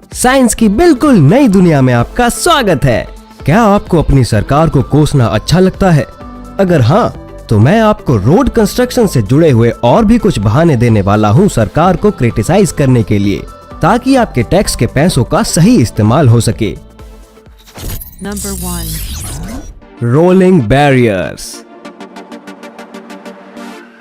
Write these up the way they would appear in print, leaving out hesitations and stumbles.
Science की बिल्कुल नई दुनिया में आपका स्वागत है। क्या आपको अपनी सरकार को कोसना अच्छा लगता है? अगर हाँ, तो मैं आपको रोड कंस्ट्रक्शन से जुड़े हुए और भी कुछ बहाने देने वाला हूँ सरकार को क्रिटिसाइज करने के लिए, ताकि आपके टैक्स के पैसों का सही इस्तेमाल हो सके। Number 1. Rolling barriers.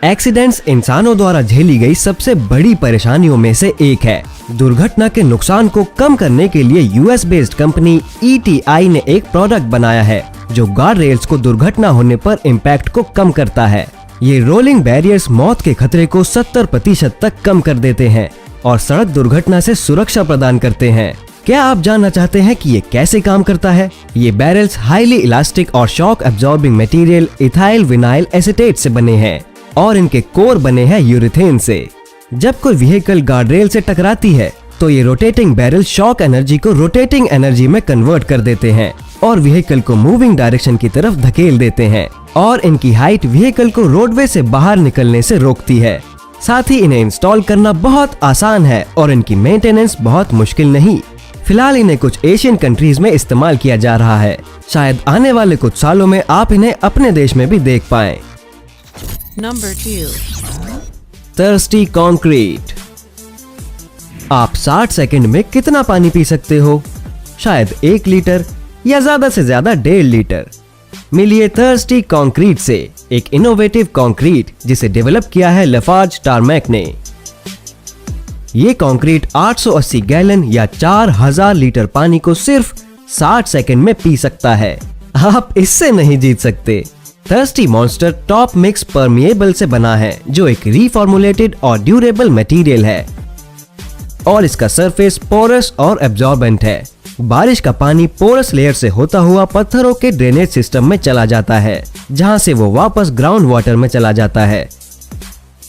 एक्सीडेंट्स इंसानों द्वारा झेली गई सबसे बड़ी परेशानियों में से एक है। दुर्घटना के नुकसान को कम करने के लिए यूएस बेस्ड कंपनी ETI ने एक प्रोडक्ट बनाया है जो गार्ड रेल्स को दुर्घटना होने पर इम्पैक्ट को कम करता है। ये रोलिंग बैरियर्स मौत के खतरे को 70% तक कम कर देते हैं और सड़क दुर्घटना से सुरक्षा प्रदान करते हैं। क्या आप जानना चाहते हैं कि ये कैसे काम करता है? ये बैरल्स हाईली इलास्टिक और shock absorbing material ethyl vinyl acetate से बने हैं और इनके कोर बने हैं यूरेथेन से। जब कोई व्हीकल गार्डरेल से टकराती है तो ये रोटेटिंग बैरल शॉक एनर्जी को रोटेटिंग एनर्जी में कन्वर्ट कर देते हैं और व्हीकल को मूविंग डायरेक्शन की तरफ धकेल देते हैं, और इनकी हाइट व्हीकल को रोडवे से बाहर निकलने से रोकती है। साथ ही इन्हें इंस्टॉल करना बहुत आसान है और इनकी मेंटेनेंस बहुत मुश्किल नहीं। फिलहाल इन्हें कुछ एशियन कंट्रीज में इस्तेमाल किया जा रहा है। शायद आने वाले कुछ सालों में आप इन्हें अपने देश में भी देख पाएं। Number 2. Thirsty concrete. आप 60 सेकंड में कितना पानी पी सकते हो? शायद 1 लीटर या ज्यादा से ज्यादा 1.5 लीटर। मिलिए थर्स्टी कंक्रीट से, एक इनोवेटिव कंक्रीट जिसे डेवलप किया है लाफार्ज टारमैक ने। ये कंक्रीट 880 गैलन या 4000 लीटर पानी को सिर्फ 60 सेकंड में पी सकता है। आप इससे नहीं जीत सकते। Thirsty monster top mix permeable से बना है, जो एक रीफॉर्मुलेटेड और ड्यूरेबल मटेरियल है और इसका सरफेस पोरस और एब्जॉर्बेंट है। बारिश का पानी पोरस लेयर से होता हुआ पत्थरों के ड्रेनेज सिस्टम में चला जाता है, जहां से वो वापस ग्राउंड वाटर में चला जाता है।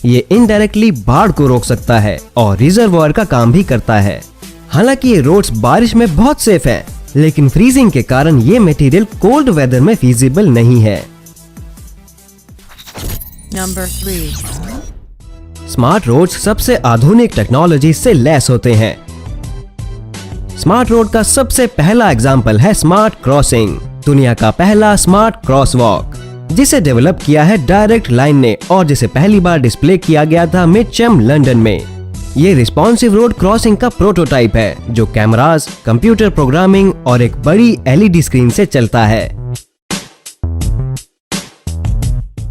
ये इनडायरेक्टली बाढ़ को रोक सकता है और रिजर्वॉयर का काम भी करता है। हालांकि ये रोड्स बारिश में बहुत सेफ है, लेकिन फ्रीजिंग के कारण ये मटेरियल कोल्ड वेदर में फीजिबल नहीं है। Number 3. स्मार्ट रोड्स सबसे आधुनिक टेक्नोलॉजी से लैस होते हैं। स्मार्ट रोड का सबसे पहला एग्जाम्पल है स्मार्ट क्रॉसिंग, दुनिया का पहला स्मार्ट क्रॉसवॉक, जिसे डेवलप किया है डायरेक्ट लाइन ने और जिसे पहली बार डिस्प्ले किया गया था मिडचम लंदन में। ये रिस्पॉन्सिव रोड क्रॉसिंग का प्रोटोटाइप है जो कैमरास, कंप्यूटर प्रोग्रामिंग और एक बड़ी LED स्क्रीन से चलता है।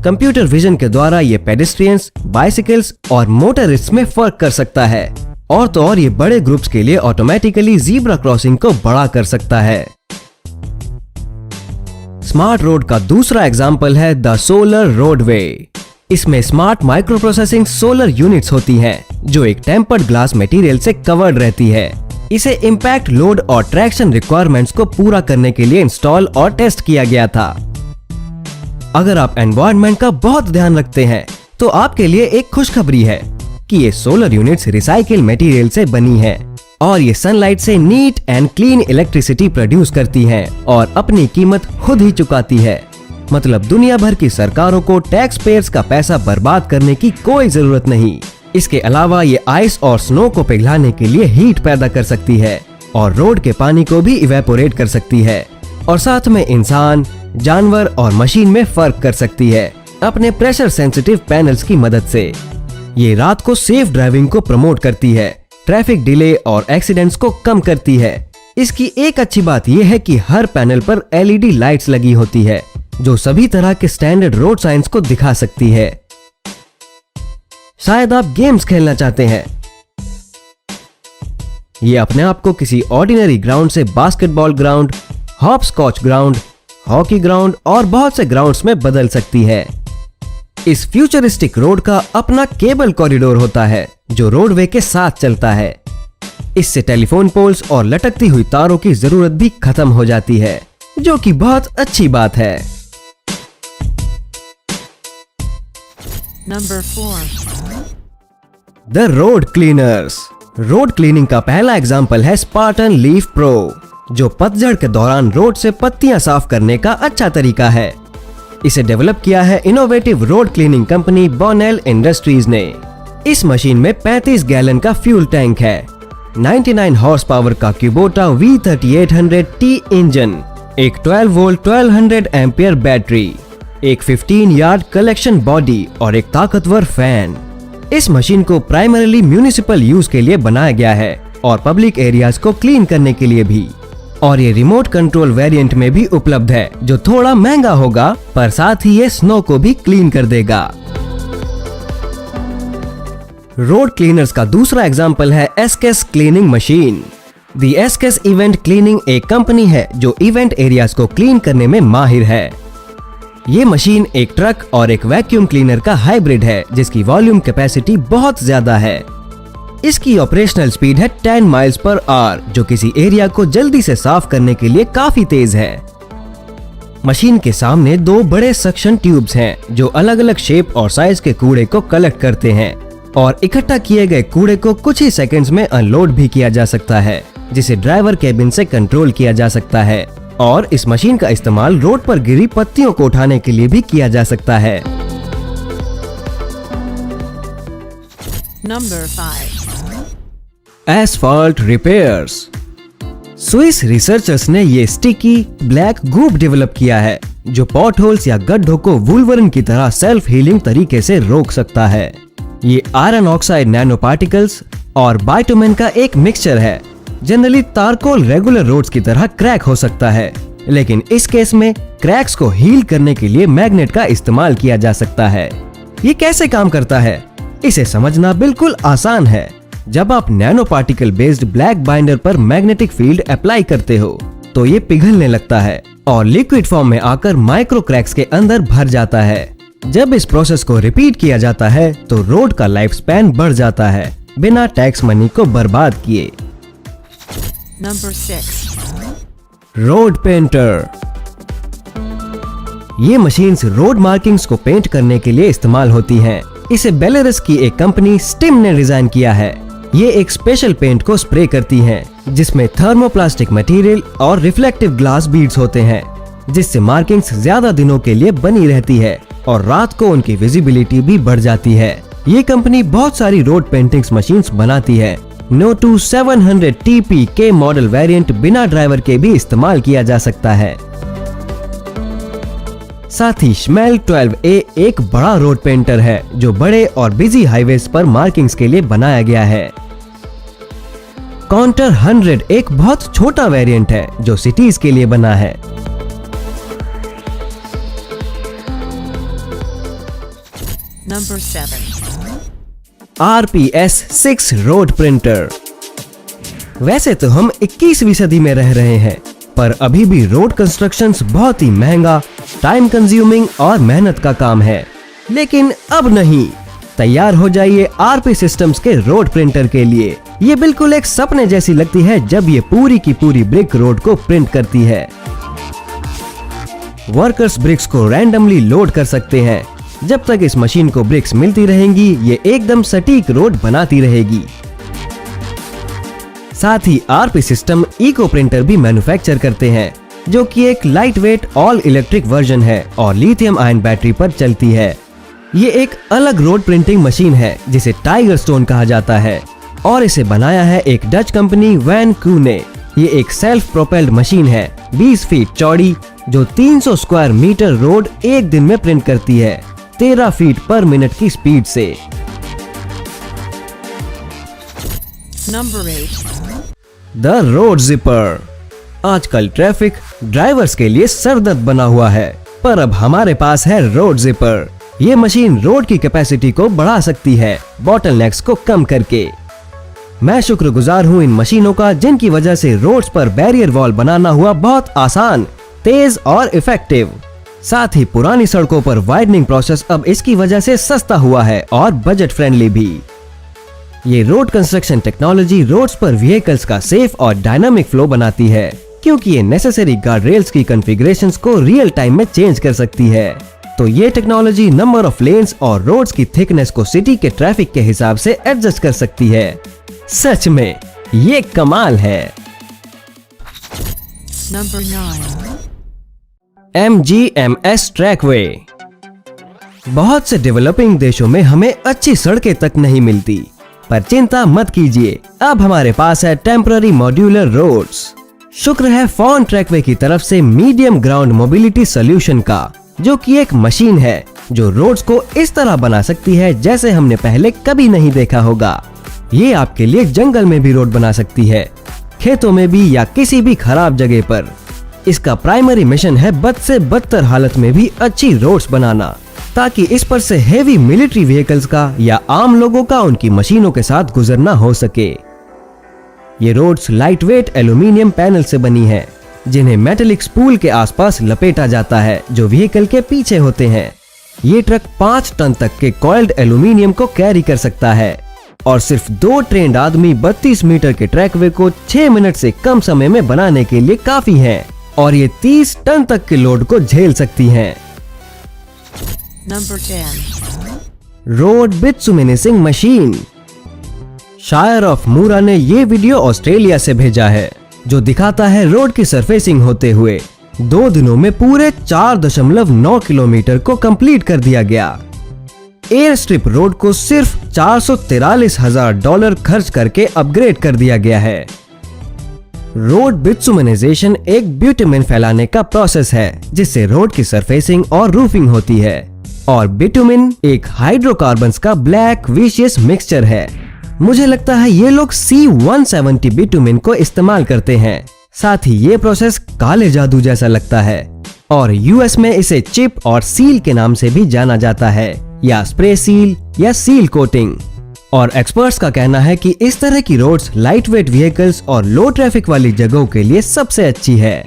कंप्यूटर विजन के द्वारा ये पेडेस्ट्रियंस, बाइसिकल्स और मोटरिस्ट्स में फर्क कर सकता है, और तो और ये बड़े ग्रुप्स के लिए ऑटोमेटिकली ज़ीब्रा क्रॉसिंग को बड़ा कर सकता है। स्मार्ट रोड का दूसरा एग्जाम्पल है द सोलर रोडवे। इसमें smart micro processing solar units होती हैं, जो एक टेम्पर्ड ग्लास मटेरियल से कवर्ड रहती है। इसे इम्पैक्ट लोड और ट्रैक्शन रिक्वायरमेंट्स को पूरा करने के लिए इंस्टॉल और टेस्ट किया गया था। अगर आप एनवायरनमेंट का बहुत ध्यान रखते हैं तो आपके लिए एक खुशखबरी है कि ये सोलर यूनिट्स रिसाइकिल मटेरियल से बनी है और ये सनलाइट से neat and clean electricity produce करती हैं और अपनी कीमत खुद ही चुकाती है। मतलब दुनिया भर की सरकारों को टैक्स पेयर्स का पैसा बर्बाद करने की कोई जरूरत नहीं। इसके अलावा ये आइस और स्नो को पिघलाने के लिए हीट पैदा कर सकती है और रोड के पानी को भी इवेपोरेट कर सकती है, और साथ में इंसान, जानवर और मशीन में फर्क कर सकती है अपने प्रेशर सेंसिटिव पैनल्स की मदद से। ये रात को सेफ ड्राइविंग को प्रमोट करती है, ट्रैफिक डिले और एक्सीडेंट्स को कम करती है। इसकी एक अच्छी बात यह है कि हर पैनल पर LED लाइट्स लगी होती है, जो सभी तरह के स्टैंडर्ड रोड साइंस को दिखा सकती है। शायद आप गेम्स खेलना चाहते हैं। ये अपने आप को किसी ऑर्डिनरी ग्राउंड से basketball ground, hopscotch ground, hockey ground और बहुत से ग्राउंड्स में बदल सकती है। इस फ्यूचरिस्टिक रोड का अपना केबल कॉरिडोर होता है जो रोडवे के साथ चलता है। इससे टेलीफोन पोल्स और लटकती हुई तारों की जरूरत भी खत्म हो जाती है, जो कि बहुत अच्छी बात है। Number 4. The road cleaners. Road cleaning का पहला एग्जाम्पल है स्पार्टन लीफ प्रो, जो पतझड़ के दौरान रोड से पत्तियां साफ करने का अच्छा तरीका है। इसे डेवलप किया है innovative road cleaning company Bonnel industries ने। इस मशीन में 35 गैलन का फ्यूल टैंक है 99 हॉर्स पावर का क्यूबोटा V3800T इंजन, एक 12 वोल्ट 1200 एम्पियर बैटरी, एक 15 यार्ड कलेक्शन बॉडी और एक ताकतवर फैन। इस मशीन को प्राइमरीली म्यूनिसिपल यूज के लिए बनाया गया है और पब्लिक एरियाज को क्लीन करने के लिए भी। और ये रिमोट कंट्रोल वेरिएंट में भी उपलब्ध है, जो थोड़ा महंगा होगा, पर साथ ही ये स्नो को भी क्लीन कर देगा। रोड क्लीनर्स का दूसरा एग्जाम्पल है एसकेस क्लीनिंग मशीन। दी एसकेस इवेंट क्लीनिंग एक कंपनी है जो इवेंट एरियाज को क्लीन करने में माहिर है। ये मशीन एक ट्रक और एक वैक्यूम क्लीनर का हाइब्रिड है, जिसकी वॉल्यूम कैपेसिटी बहुत ज्यादा है। इसकी ऑपरेशनल स्पीड है 10 माइल्स पर आवर, जो किसी एरिया को जल्दी से साफ करने के लिए काफी तेज है। मशीन के सामने दो बड़े सक्शन ट्यूब्स हैं, जो अलग अलग शेप और साइज के कूड़े को कलेक्ट करते हैं और इकट्ठा किए गए कूड़े को कुछ ही सेकंड्स में अनलोड भी किया जा सकता है, जिसे ड्राइवर केबिन से कंट्रोल किया जा सकता है। और इस मशीन का इस्तेमाल रोड पर गिरी पत्तियों को उठाने के लिए भी किया जा सकता है। Number 5. Asphalt repairs. Swiss researchers ने ये स्टिकी ब्लैक गूप डेवलप किया है, जो पॉट होल्स या गड्ढों को वुल्वरिन की तरह सेल्फ हीलिंग तरीके से रोक सकता है। ये आयरन ऑक्साइड नैनो पार्टिकल्स और बाइटुमेन का एक मिक्सचर है। जनरली तारकोल रेगुलर रोड्स की तरह क्रैक हो सकता है, लेकिन इस केस में क्रैक्स को हील करने के लिए मैग्नेट का इस्तेमाल किया जा सकता है। ये कैसे काम करता है, इसे समझना बिल्कुल आसान है। जब आप nano particle based black binder पर मैग्नेटिक फील्ड अप्लाई करते हो, तो ये पिघलने लगता है और लिक्विड फॉर्म में आकर माइक्रो क्रैक्स के अंदर भर जाता है। जब इस प्रोसेस को रिपीट किया जाता है, तो रोड का लाइफ स्पैन बढ़ जाता है, बिना टैक्स मनी को बर्बाद किए। Number 6. Road painter. ये मशीन्स रोड मार्किंग्स को पेंट करने के लिए इस्तेमाल होती हैं। इसे बेलारस की एक कंपनी स्टिम ने डिजाइन किया है। ये एक स्पेशल पेंट को स्प्रे करती हैं, जिसमें थर्मोप्लास्टिक मटेरियल और रिफ्लेक्टिव ग्लास बीड्स होते हैं, जिससे मार्किंग्स ज्यादा दिनों के लिए बनी रहती है और रात को उनकी विजिबिलिटी भी बढ़ जाती है। ये कंपनी बहुत सारी रोड पेंटिंग्स मशीन्स बनाती है। नोटू 700 TP के मॉडल वेरिएंट बिना ड्राइवर के भी इस्तेमाल किया जा सकता है। साथ ही श्मेल 12A एक बड़ा रोड पेंटर है, जो बड़े और बिजी हाईवेज पर मार्किंग्स के लिए बनाया गया है। काउंटर 100 एक बहुत छोटा वेरिएंट है, जो सिटीज के लिए बना है। Number 7. RPS 6 road printer. वैसे तो हम 21वीं सदी में रह रहे हैं, पर अभी भी रोड कंस्ट्रक्शंस बहुत ही महंगा, टाइम कंज्यूमिंग और मेहनत का काम है। लेकिन अब नहीं, तैयार हो जाइए RP सिस्टम्स के रोड प्रिंटर के लिए। ये बिल्कुल एक सपने जैसी लगती है जब ये पूरी की पूरी ब्रिक रोड को प्रिंट करती है। वर्कर्स ब्रिक्स को रैंडमली लोड कर सकते हैं। जब तक इस मशीन को ब्रिक्स मिलती रहेंगी, ये एकदम सटीक रोड बनाती रहेगी। साथ ही RP सिस्टम इको प्रिंटर भी मैन्युफैक्चर करते हैं, जो कि एक light weight all electric version है और लिथियम आयन बैटरी पर चलती है। ये एक अलग रोड प्रिंटिंग मशीन है, जिसे टाइगर स्टोन कहा जाता है, और इसे बनाया है एक डच कंपनी वैन कू ने। ये एक सेल्फ प्रोपेल्ड मशीन है, 20 फीट चौड़ी, जो 300 स्क्वायर मीटर रोड एक दिन में प्रिंट करती है, 13 फीट पर मिनट की स्पीड से। Number 8. The road zipper. आजकल ट्रैफिक ड्राइवर्स के लिए सरदर्द बना हुआ है, पर अब हमारे पास है रोड जिपर। ये मशीन रोड की कैपेसिटी को बढ़ा सकती है, बॉटलनेक्स को कम करके। मैं शुक्रगुजार हूँ इन मशीनों का, जिनकी वजह से रोड्स पर बैरियर वॉल बनाना हुआ बहुत आसान, तेज और इफेक्टिव। साथ ही पुरानी सड़कों पर वाइडनिंग प्रोसेस अब इसकी वजह से सस्ता हुआ है और बजट फ्रेंडली भी। ये रोड कंस्ट्रक्शन टेक्नोलॉजी रोड्स पर व्हीकल्स का सेफ और डायनामिक फ्लो बनाती है, क्योंकि ये नेसेसरी गार्ड रेल्स की कॉन्फ़िगरेशंस को रियल टाइम में चेंज कर सकती है। तो ये टेक्नोलॉजी नंबर ऑफ लेन्स और रोड्स की थिकनेस को सिटी के ट्रैफिक के हिसाब से एडजस्ट कर सकती है। सच में ये कमाल है। Number 9. MGMS ट्रैकवे। बहुत से डेवलपिंग देशों में हमें अच्छी सड़कें तक नहीं मिलती, पर चिंता मत कीजिए, अब हमारे पास है टेम्पररी मॉड्यूलर रोड्स। शुक्र है फॉन ट्रैकवे की तरफ से मीडियम ग्राउंड मोबिलिटी सोल्यूशन का, जो कि एक मशीन है जो रोड्स को इस तरह बना सकती है जैसे हमने पहले कभी नहीं देखा होगा। ये आपके लिए जंगल में भी रोड बना सकती है, खेतों में भी या किसी भी खराब जगह पर। इसका प्राइमरी मिशन है बद से बदतर हालत में भी अच्छी रोड्स बनाना, ताकि इस पर से हेवी मिलिट्री व्हीकल्स का या आम लोगों का उनकी मशीनों के साथ गुजरना हो सके। ये roads lightweight aluminium panel से बनी है, जिन्हें मेटेलिक स्पूल के आसपास लपेटा जाता है जो व्हीकल के पीछे होते हैं। ये ट्रक 5 टन तक के कॉइल्ड एल्यूमिनियम को कैरी कर सकता है और सिर्फ 2 ट्रेंड आदमी 32 मीटर के ट्रैकवे को 6 मिनट से कम समय में बनाने के लिए काफी हैं, और ये 30 टन तक के लोड को झेल सकती हैं। Number 10. Road bitumenising machine. Shire of Moora ने ये वीडियो ऑस्ट्रेलिया से भेजा है, जो दिखाता है रोड की सरफेसिंग होते हुए 2 दिनों में पूरे 4.9 किलोमीटर को कंप्लीट कर दिया गया। एयर स्ट्रिप रोड को सिर्फ $443,000 खर्च करके अपग्रेड कर दिया गया है। रोड बिटुमिनाइजेशन एक ब्यूटेमिन फैलाने का प्रोसेस है, जिससे रोड की सरफेसिंग और रूफिंग होती है, और बिटुमिन एक हाइड्रोकार्बन्स का ब्लैक विशियस मिक्सचर है। मुझे लगता है ये लोग C170 बिटुमिन को इस्तेमाल करते हैं। साथ ही ये प्रोसेस काले जादू जैसा लगता है, और यूएस में इसे चिप और सील के नाम से भी जाना जाता है, या स्प्रे सील या सील कोटिंग। और एक्सपर्ट्स का कहना है कि इस तरह की रोड्स लाइट वेट व्हीकल्स और लो ट्रैफिक वाली जगहों के लिए सबसे अच्छी है।